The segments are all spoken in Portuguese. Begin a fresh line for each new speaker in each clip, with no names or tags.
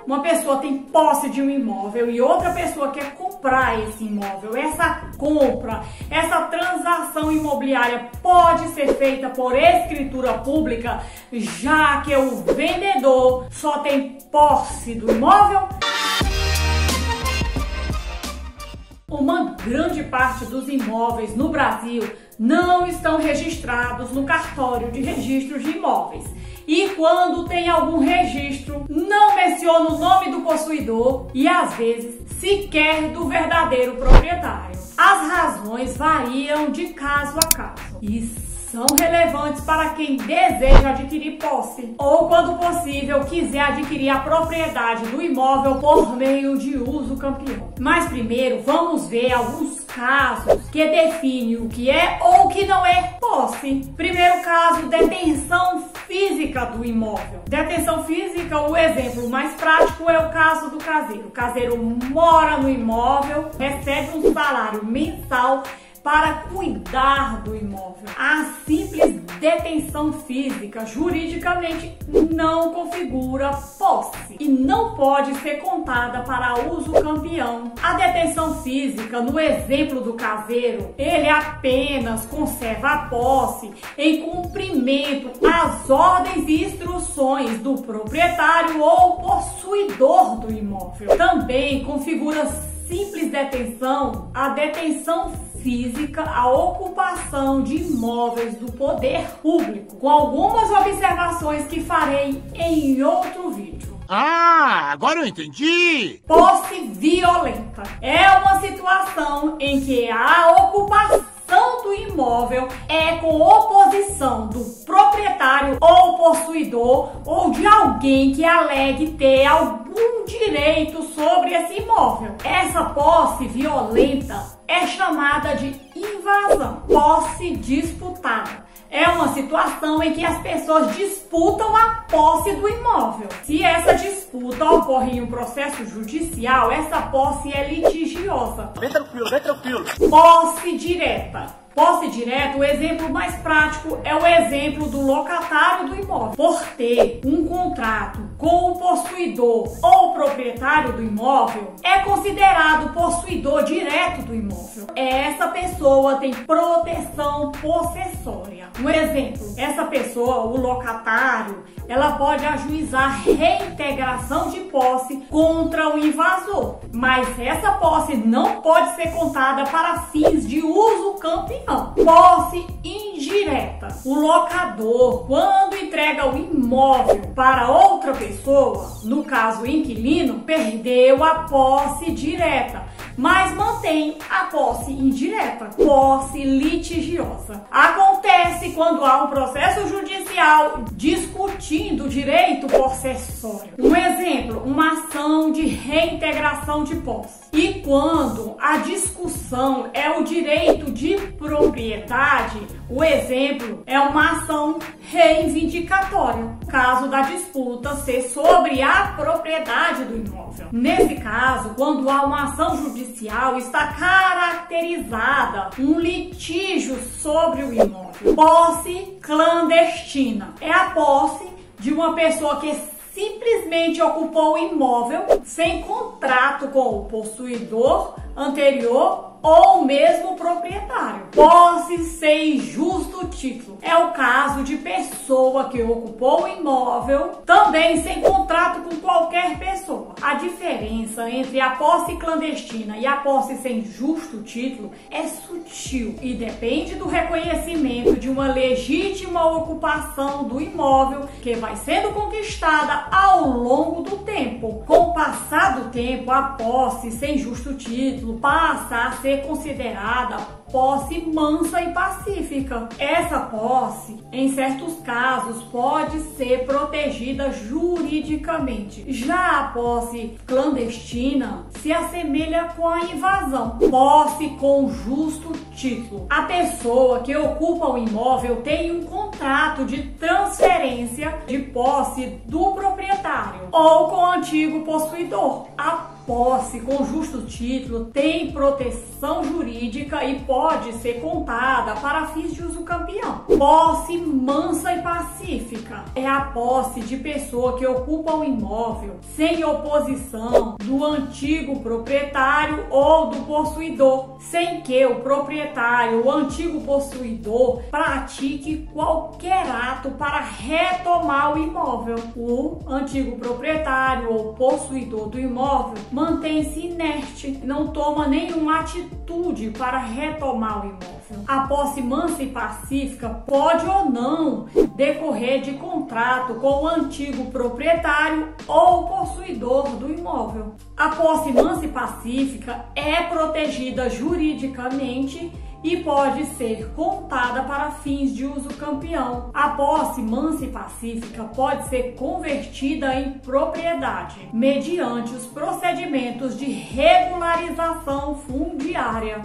uma pessoa tem posse de um imóvel e outra pessoa quer comprar esse imóvel, essa compra, essa transação imobiliária pode ser feita por escritura pública, já que o vendedor só tem posse do imóvel? Uma grande parte dos imóveis no Brasil não estão registrados no cartório de registros de imóveis. E quando tem algum registro, não menciona o nome do possuidor e às vezes sequer do verdadeiro proprietário. As razões variam de caso a caso e são relevantes para quem deseja adquirir posse ou, quando possível, quiser adquirir a propriedade do imóvel por meio de uso campeão. Mas primeiro vamos ver alguns casos que definem o que é ou o que não é posse. Primeiro caso, detenção física do imóvel. Detenção física, o exemplo mais prático é o caso do caseiro. O caseiro mora no imóvel, recebe um salário mensal para cuidar do imóvel. A simples detenção física juridicamente não configura posse e não pode ser contada para uso campeão. A detenção física, no exemplo do caseiro, ele apenas conserva a posse em cumprimento às ordens e instruções do proprietário ou possuidor do imóvel. Também configura simples detenção a detenção física, a ocupação de imóveis do poder público, com algumas observações que farei em outro vídeo.
Ah, agora eu entendi!
Posse violenta é uma situação em que a ocupação do imóvel é com oposição do proprietário ou possuidor ou de alguém que alegue ter algum direito sobre esse imóvel. Essa posse violenta é chamada de invasão. Posse disputada é uma situação em que as pessoas disputam a posse do imóvel. Se essa disputa ocorre em um processo judicial, essa posse é litigiosa.
Bem tranquilo, bem tranquilo.
Posse direta. Posse direta, o exemplo mais prático é o exemplo do locatário do imóvel. Por ter um contrato com o possuidor ou proprietário do imóvel, é considerado possuidor direto do imóvel. Essa pessoa tem proteção possessória. Um exemplo, essa pessoa, o locatário, ela pode ajuizar reintegração de posse contra o invasor, mas essa posse não pode ser contada para fins de uso campeão. Posse indireta. O locador, quando entrega o imóvel para outra pessoa, no caso o inquilino, perdeu a posse direta, mas mantém a posse indireta, posse litigiosa. Acontece quando há um processo judicial discutindo o direito possessório. Um exemplo, uma ação de reintegração de posse. E quando a discussão é o direito de propriedade, o exemplo é uma ação reivindicatória, caso da disputa ser sobre a propriedade do imóvel. Nesse caso, quando há uma ação judicial, está caracterizada um litígio sobre o imóvel. Posse clandestina é a posse de uma pessoa que simplesmente ocupou o imóvel sem contrato com o possuidor anterior ou mesmo o proprietário. Posse sem justo título é o caso de pessoa que ocupou o imóvel também sem contrato com qualquer pessoa. A diferença entre a posse clandestina e a posse sem justo título é sutil e depende do reconhecimento de uma legítima ocupação do imóvel que vai sendo conquistada ao longo do tempo. Com o passar do tempo, a posse sem justo título passa a ser considerada posse mansa e pacífica. Essa posse, em certos casos, pode ser protegida juridicamente. Já a posse clandestina se assemelha com a invasão. Posse com justo título. A pessoa que ocupa o imóvel tem um contrato de transferência de posse do proprietário ou com o antigo possuidor. A posse com justo título tem proteção jurídica e pode ser contada para fins de uso campeão. Posse mansa e pacífica é a posse de pessoa que ocupa o imóvel sem oposição do antigo proprietário ou do possuidor, sem que o proprietário, o antigo possuidor, pratique qualquer ato para retomar o imóvel. O antigo proprietário ou possuidor do imóvel mantém-se inerte, não toma nenhuma atitude para retomar o imóvel. A posse mansa e pacífica pode ou não decorrer de contrato com o antigo proprietário ou possuidor do imóvel. A posse mansa e pacífica é protegida juridicamente e pode ser contada para fins de uso campeão. A posse mansa e pacífica pode ser convertida em propriedade mediante os procedimentos de regularização fundiária.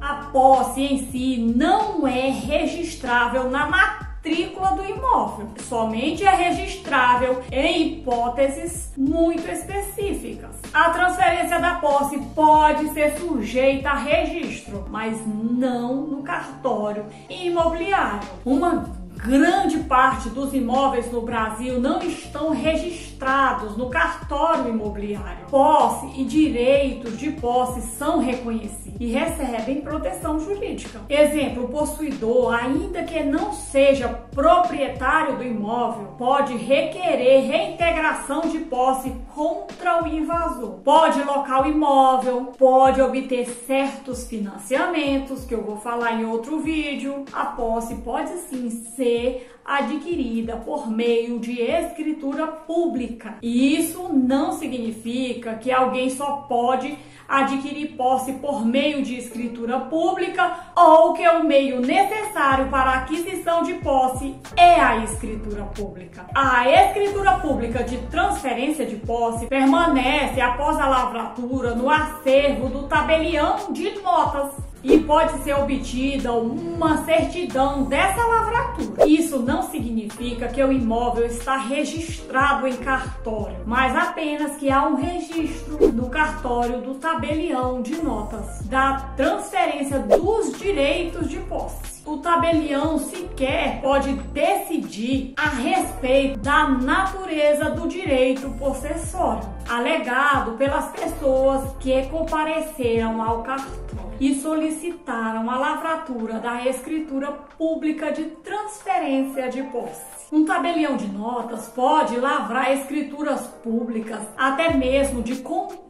A posse em si não é registrável na matrícula do imóvel, somente é registrável em hipóteses muito específicas. A transferência da posse pode ser sujeita a registro, mas não no cartório imobiliário. Uma grande parte dos imóveis no Brasil não estão registrados no cartório imobiliário. Posse e direitos de posse são reconhecidos e recebem proteção jurídica. Exemplo, o possuidor, ainda que não seja proprietário do imóvel, pode requerer reintegração de posse contra o invasor. Pode locar o imóvel, pode obter certos financiamentos, que eu vou falar em outro vídeo. A posse pode sim ser adquirida por meio de escritura pública. E isso não significa que alguém só pode adquirir posse por meio de escritura pública ou que o meio necessário para a aquisição de posse é a escritura pública. A escritura pública de transferência de posse permanece após a lavratura no acervo do tabelião de notas e pode ser obtida uma certidão dessa lavratura. Isso não significa que o imóvel está registrado em cartório, mas apenas que há um registro no cartório do tabelião de notas da transferência dos direitos de posse. O tabelião sequer pode decidir a respeito da natureza do direito possessório, alegado pelas pessoas que compareceram ao cartório e solicitaram a lavratura da escritura pública de transferência de posse. Um tabelião de notas pode lavrar escrituras públicas, até mesmo de contratos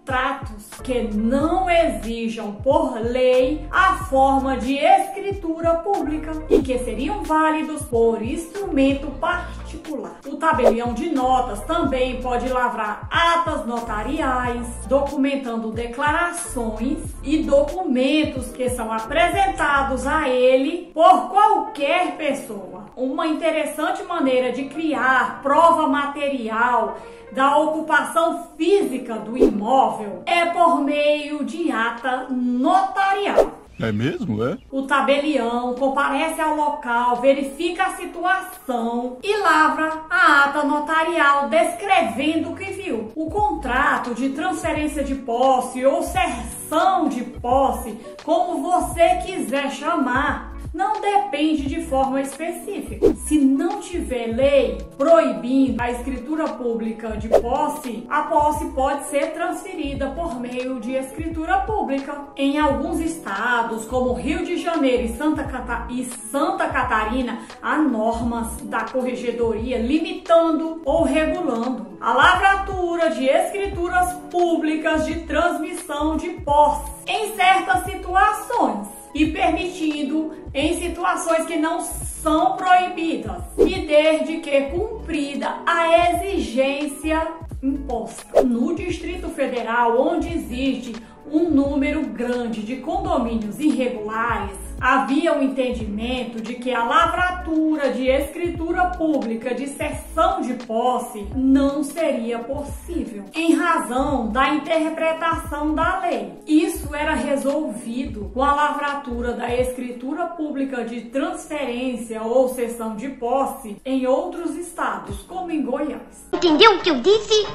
que não exijam por lei a forma de escritura pública e que seriam válidos por instrumento particular. O tabelião de notas também pode lavrar atas notariais, documentando declarações e documentos que são apresentados a ele por qualquer pessoa. Uma interessante maneira de criar prova material da ocupação física do imóvel é por meio de ata notarial.
É mesmo, é?
O tabelião comparece ao local, verifica a situação e lavra a ata notarial descrevendo o que viu. O contrato de transferência de posse ou cessão de posse, como você quiser chamar, não depende de forma específica. Se não tiver lei proibindo a escritura pública de posse, a posse pode ser transferida por meio de escritura pública. Em alguns estados, como Rio de Janeiro e Santa Catarina, há normas da corregedoria limitando ou regulando a lavratura de escrituras públicas de transmissão de posse em certas situações e permitindo em situações que não são proibidas e desde que cumprida a exigência imposta. No Distrito Federal, onde existe um número grande de condomínios irregulares, havia o entendimento de que a lavratura de escritura pública de cessão de posse não seria possível, em razão da interpretação da lei. Isso era resolvido com a lavratura da escritura pública de transferência ou cessão de posse em outros estados, como em Goiás.
Entendeu o que eu disse?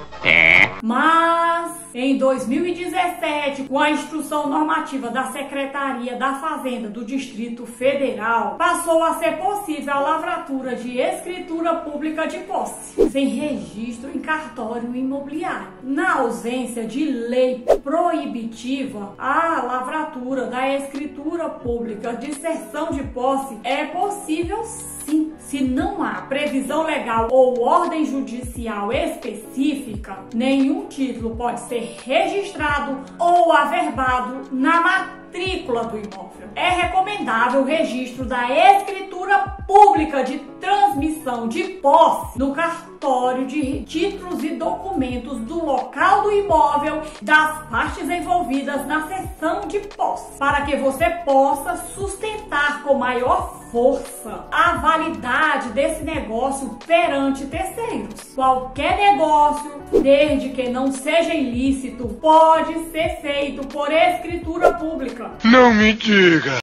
Mas, em 2017, com a instrução normativa da Secretaria da Fazenda do Distrito Federal, passou a ser possível a lavratura de escritura pública de posse, sem registro em cartório imobiliário. Na ausência de lei proibitiva, a lavratura da escritura pública de cessão de posse é possível sim. Se não há previsão legal ou ordem judicial específica, nenhum título pode ser registrado ou averbado na matrícula do imóvel. É recomendável o registro da escritura pública de transmissão de posse no cartório de títulos e documentos do local do imóvel das partes envolvidas na cessão de posse, para que você possa sustentar com maior força a validade desse negócio perante terceiros. Qualquer negócio, desde que não seja ilícito, pode ser feito por escritura pública.
Não me diga!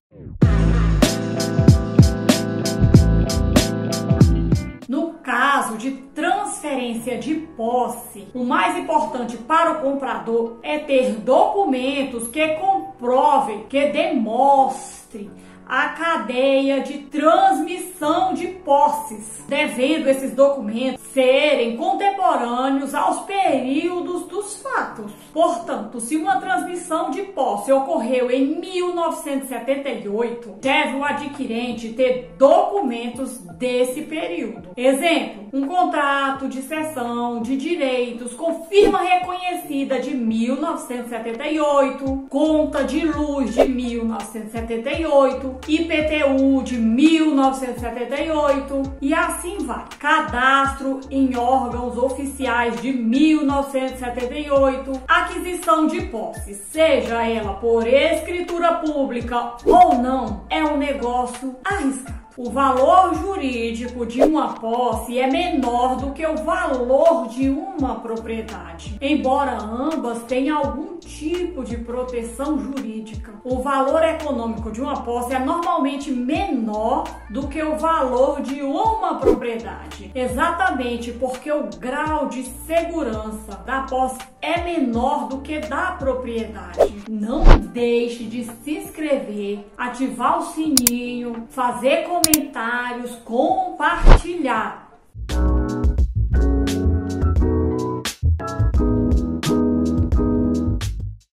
No caso de transferência de posse, o mais importante para o comprador é ter documentos que comprovem, que demonstrem a cadeia de transmissão de posses, devendo esses documentos serem contemporâneos aos períodos dos fatos. Portanto, se uma transmissão de posse ocorreu em 1978, deve o adquirente ter documentos desse período. Exemplo, um contrato de cessão de direitos com firma reconhecida de 1978, conta de luz de 1978, IPTU de 1978 e assim vai. Cadastro em órgãos oficiais de 1978, aquisição de posse, seja ela por escritura pública ou não, é um negócio arriscado. O valor jurídico de uma posse é menor do que o valor de uma propriedade, embora ambas tenham algum tipo de proteção jurídica. O valor econômico de uma posse é normalmente menor do que o valor de uma propriedade, exatamente porque o grau de segurança da posse é menor do que da propriedade. Não deixe de se inscrever, ativar o sininho, fazer comentários, compartilhar.